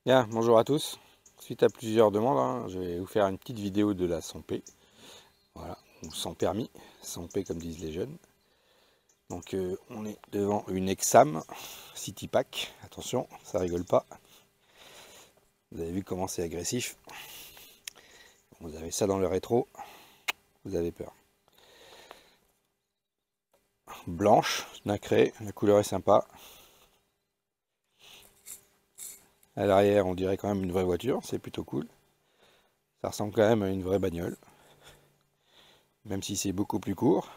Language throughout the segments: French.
Bien, bonjour à tous. Suite à plusieurs demandes, je vais vous faire une petite vidéo de la 100P. Voilà, ou sans permis, 100P comme disent les jeunes. Donc on est devant une Exam City Pack. Attention, ça rigole pas. Vous avez vu comment c'est agressif. Vous avez ça dans le rétro, vous avez peur. Blanche, nacrée, la couleur est sympa. À l'arrière, on dirait quand même une vraie voiture, c'est plutôt cool. Ça ressemble quand même à une vraie bagnole, même si c'est beaucoup plus court.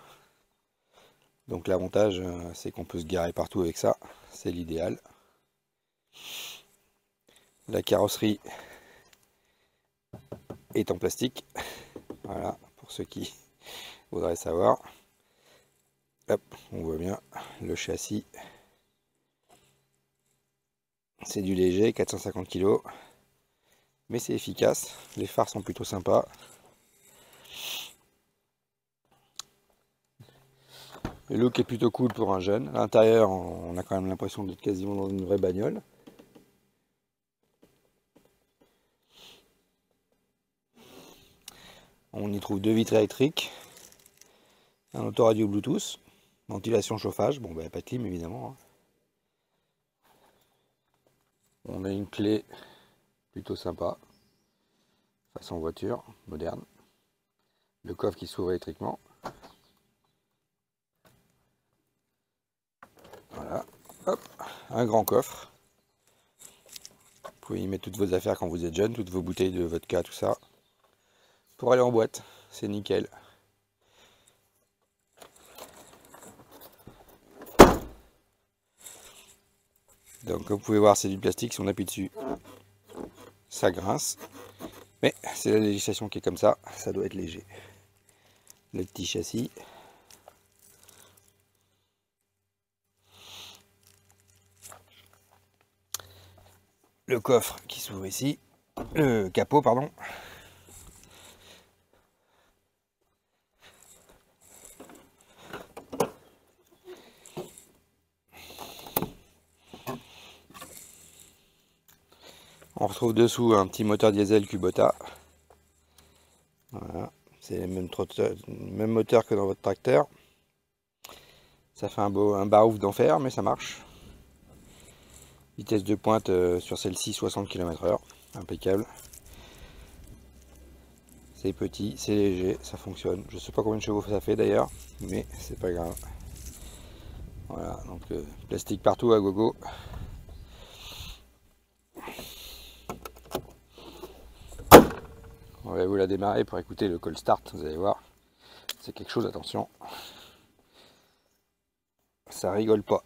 Donc l'avantage, c'est qu'on peut se garer partout avec ça, c'est l'idéal. La carrosserie est en plastique, voilà, pour ceux qui voudraient savoir. Hop, on voit bien le châssis. C'est du léger, 450 kg, mais c'est efficace. Les phares sont plutôt sympas. Le look est plutôt cool pour un jeune. À l'intérieur, on a quand même l'impression d'être quasiment dans une vraie bagnole. On y trouve deux vitres électriques, un autoradio Bluetooth, ventilation chauffage, bon bah pas de clim évidemment. On a une clé plutôt sympa, façon voiture, moderne. Le coffre qui s'ouvre électriquement. Voilà, hop, un grand coffre. Vous pouvez y mettre toutes vos affaires quand vous êtes jeune, toutes vos bouteilles de vodka, tout ça. Pour aller en boîte, c'est nickel. Donc comme vous pouvez voir, c'est du plastique, si on appuie dessus, ça grince. Mais c'est la législation qui est comme ça doit être léger. Le petit châssis. Le coffre qui s'ouvre ici. Le capot, pardon. On retrouve dessous un petit moteur diesel Kubota. Voilà, c'est le même moteur que dans votre tracteur. Ça fait un barouf d'enfer, mais ça marche. Vitesse de pointe sur celle-ci, 60 km/h. Impeccable. C'est petit, c'est léger, ça fonctionne. Je sais pas combien de chevaux ça fait d'ailleurs, mais c'est pas grave. Voilà, donc plastique partout à gogo. On va vous la démarrer pour écouter le call start, vous allez voir. C'est quelque chose, attention. Ça rigole pas.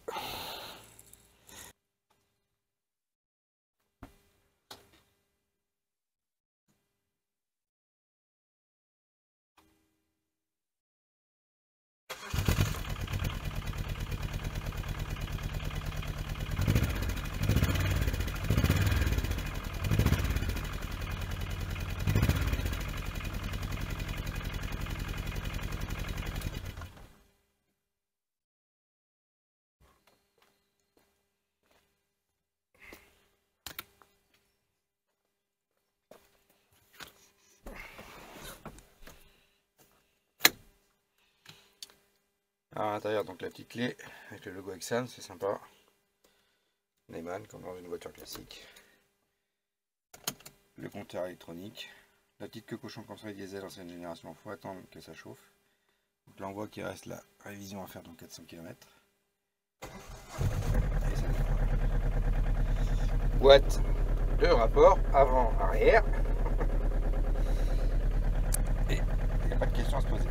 À l'intérieur, donc la petite clé avec le logo Exam, c'est sympa. Neyman, comme dans une voiture classique. Le compteur électronique. La petite queue cochon construit diesel ancienne génération, il faut attendre que ça chauffe. Donc là on voit qu'il reste la révision à faire dans 400 km. Et ça démarre. Boîte de rapport avant-arrière. Et il n'y a pas de question à se poser.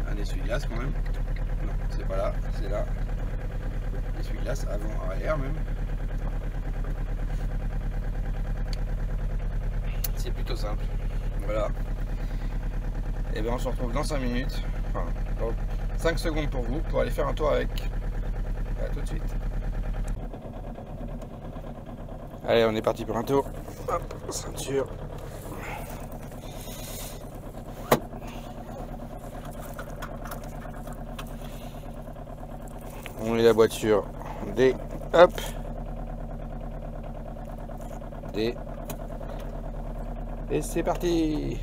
Un essuie-glace quand même. Non, c'est pas là, c'est là. Essuie-glace avant-arrière même. C'est plutôt simple. Voilà. Et bien on se retrouve dans 5 minutes. Enfin, dans 5 secondes pour vous pour aller faire un tour avec. A tout de suite. Allez, on est parti pour un tour. Hop, ceinture. On met la voiture des... Hop. D. Et c'est parti.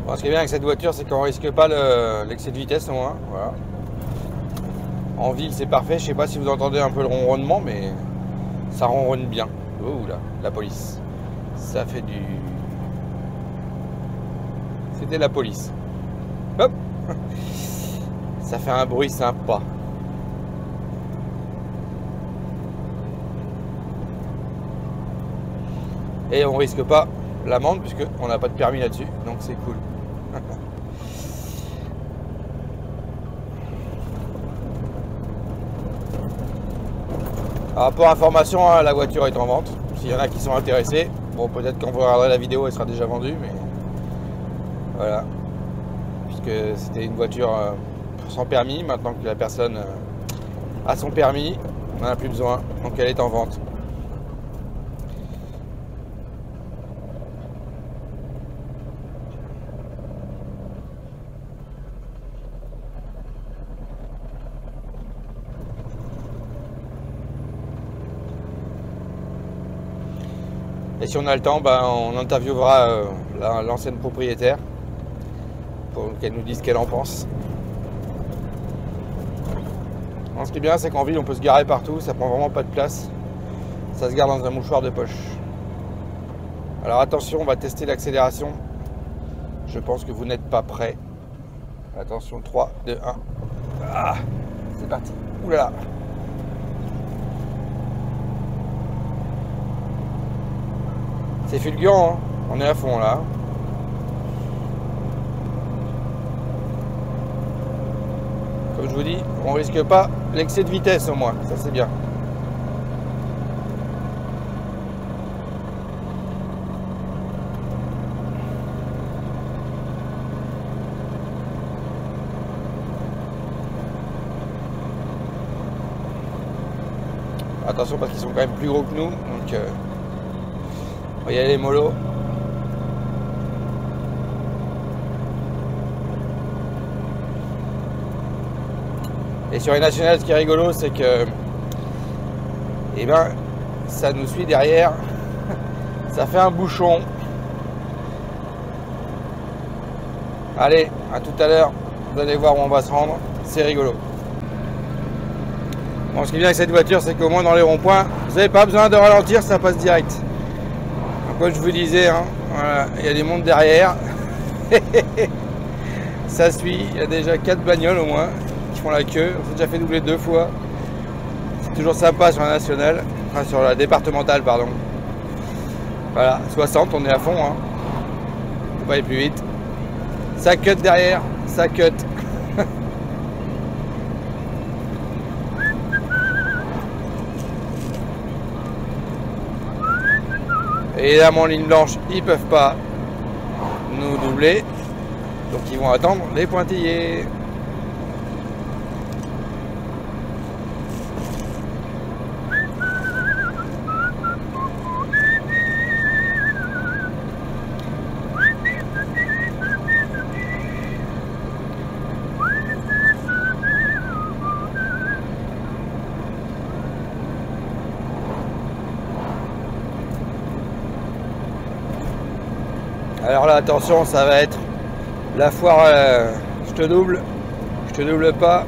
Bon, ce qui est bien avec cette voiture, c'est qu'on risque pas l'excès de vitesse au moins. Voilà. En ville, c'est parfait. Je sais pas si vous entendez un peu le ronronnement, mais ça ronronne bien. Oh là, la police. Ça fait du... C'était la police. Hop. Ça fait un bruit sympa. Et on risque pas l'amende puisque on n'a pas de permis là-dessus, donc c'est cool. Alors pour information, hein, la voiture est en vente. S'il y en a qui sont intéressés, bon peut-être quand vous regarderez la vidéo, elle sera déjà vendue, mais voilà. Puisque c'était une voiture sans permis, maintenant que la personne a son permis, on n'en a plus besoin, donc elle est en vente. Et si on a le temps, ben, on interviewera l'ancienne propriétaire pour qu'elle nous dise ce qu'elle en pense. Alors, ce qui est bien, c'est qu'en ville, on peut se garer partout, ça prend vraiment pas de place. Ça se garde dans un mouchoir de poche. Alors attention, on va tester l'accélération. Je pense que vous n'êtes pas prêts. Attention, 3, 2, 1. Ah, c'est parti. Ouh là là. C'est fulgurant, hein. On est à fond là. Comme je vous dis, on risque pas l'excès de vitesse au moins, ça c'est bien. Attention parce qu'ils sont quand même plus gros que nous, donc on va y aller mollo. Et sur les nationales, ce qui est rigolo, c'est que eh ben, ça nous suit derrière. Ça fait un bouchon. Allez, à tout à l'heure. Vous allez voir où on va se rendre. C'est rigolo. Bon, ce qui est bien avec cette voiture, c'est qu'au moins dans les ronds-points, vous n'avez pas besoin de ralentir, ça passe direct. Donc, comme je vous disais, hein, voilà, il y a des mondes derrière. Ça suit. Il y a déjà 4 bagnoles au moins qui font la queue. On s'est déjà fait doubler 2 fois. C'est toujours sympa sur la nationale, enfin sur la départementale, pardon. Voilà, 60, on est à fond. Hein. Faut pas aller plus vite. Ça cut derrière, ça cut. Et évidemment, en ligne blanche, ils peuvent pas nous doubler. Donc ils vont attendre les pointillés. Alors là, attention, ça va être la foire, je te double pas,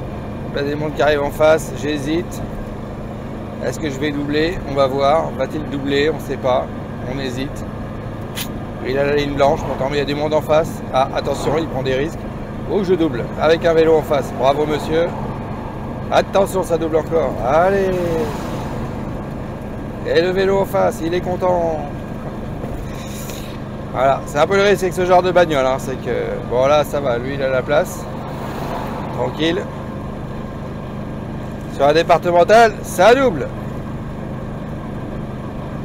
il y a des mondes qui arrivent en face, j'hésite. Est-ce que je vais doubler? On va voir. Va-t-il doubler? On ne sait pas, on hésite. Il a la ligne blanche, pourtant, mais il y a du monde en face. Ah, attention, il prend des risques. Oh, je double, avec un vélo en face. Bravo, monsieur. Attention, ça double encore. Allez. Et le vélo en face, il est content. Voilà, c'est un peu le risque avec ce genre de bagnole, hein, c'est que, bon là ça va, lui il a la place, tranquille. Sur la départementale, ça double.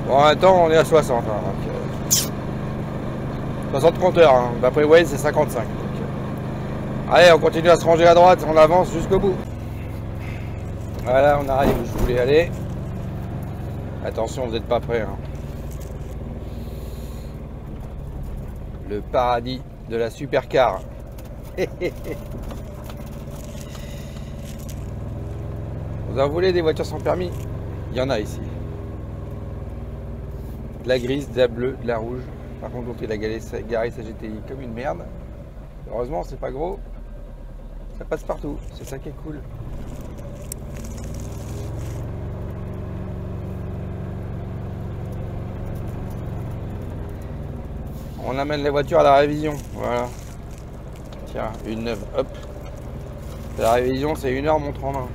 Bon, en même temps on est à 60, hein, donc, 60 compteurs, hein, d'après Waze c'est 55. Donc, allez, on continue à se ranger à droite, on avance jusqu'au bout. Voilà, on arrive où je voulais aller. Attention, vous n'êtes pas prêts. Hein. le paradis de la supercar. Vous en voulez des voitures sans permis? Il y en a ici. De la grise, de la bleue, de la rouge. Par contre, l'autre il a garé sa GTI comme une merde. Heureusement, c'est pas gros. Ça passe partout. C'est ça qui est cool. On amène les voitures à la révision. Voilà. Tiens, une neuve. Hop. La révision, c'est 1 heure montre en main.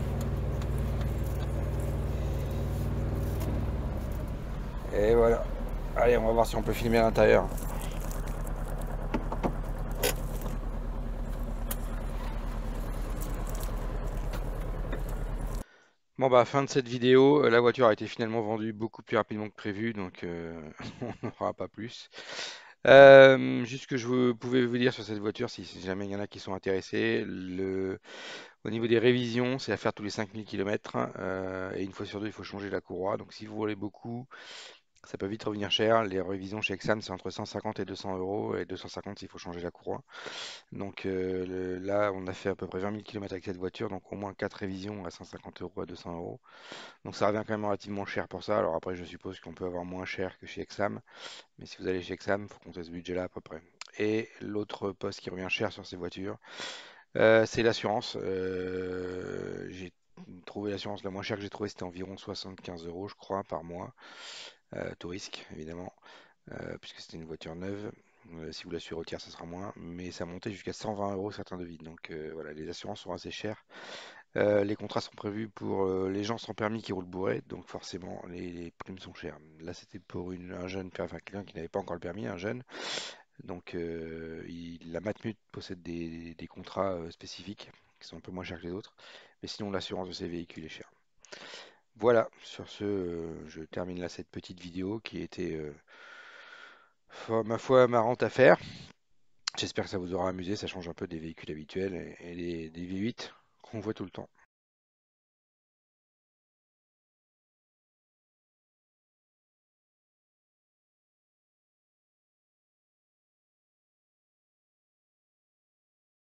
Et voilà. Allez, on va voir si on peut filmer à l'intérieur. Bon bah fin de cette vidéo, la voiture a été finalement vendue beaucoup plus rapidement que prévu, donc on n'aura pas plus. Juste ce que pouvais vous dire sur cette voiture, si jamais il y en a qui sont intéressés, au niveau des révisions, c'est à faire tous les 5000 km, et une fois sur deux, il faut changer la courroie. Donc si vous roulez beaucoup, ça peut vite revenir cher. Les révisions chez Exam, c'est entre 150 et 200 euros, et 250 s'il faut changer la courroie. Donc là, on a fait à peu près 20 000 km avec cette voiture, donc au moins 4 révisions à 150 euros à 200 euros. Donc ça revient quand même relativement cher pour ça. Alors après, je suppose qu'on peut avoir moins cher que chez Exam, mais si vous allez chez Exam, il faut compter ce budget-là à peu près. Et l'autre poste qui revient cher sur ces voitures, c'est l'assurance. J'ai trouvé l'assurance la moins chère que j'ai trouvée, c'était environ 75 euros, je crois, par mois. Tout risque, évidemment, puisque c'était une voiture neuve. Si vous l'assurez au tiers, ça sera moins, mais ça montait jusqu'à 120 euros certains devis. Donc voilà, les assurances sont assez chères. Les contrats sont prévus pour les gens sans permis qui roulent bourrés, donc forcément les primes sont chères. Là, c'était pour un jeune, enfin quelqu'un qui n'avait pas encore le permis, un jeune. Donc la Matmut possède des contrats spécifiques qui sont un peu moins chers que les autres, mais sinon l'assurance de ces véhicules est chère. Voilà, sur ce, je termine là cette petite vidéo qui était, ma foi, marrante à faire. J'espère que ça vous aura amusé, ça change un peu des véhicules habituels et des V8 qu'on voit tout le temps.